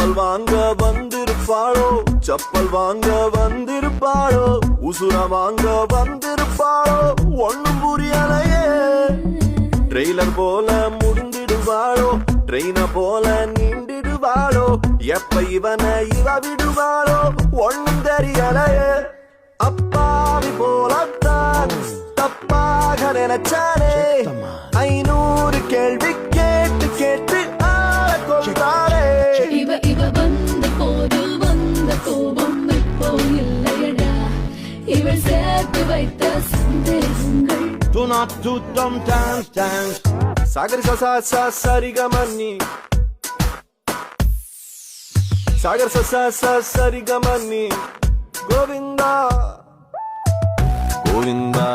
செப்பல் வாங்க வந்திருப்பாளோ, செப்பல் வாங்க வந்திருப்பாளோ, உசுர வாங்க வந்திருப்பாளோ, ஒண்ணும் புரியலையே. ட்ரெய்லர் போல முடிந்திடுவாளோ, ட்ரெயின போல நீண்டிடுவாளோ, எப்ப இவனை இவ விடுவாளோ, ஒண்ணும் தெரியலையே. அப்பாவி போலத்தான் தப்பாக நினைச்சானே, 500 கேள்வி கேட்டு கேட்டு ஆள கொள்றாரே. இவ வந்த போது வந்த கோபம் இப்போ இல்லையடா, இவள் சேர்த்து வைத்த சந்தேகங்கள். Do not do dumb dance, dance. Sagari சசா சா சரிகமன்னி, சாகர் சசா சா சரிகமன்னி, கோவிந்தா கோவிந்தா.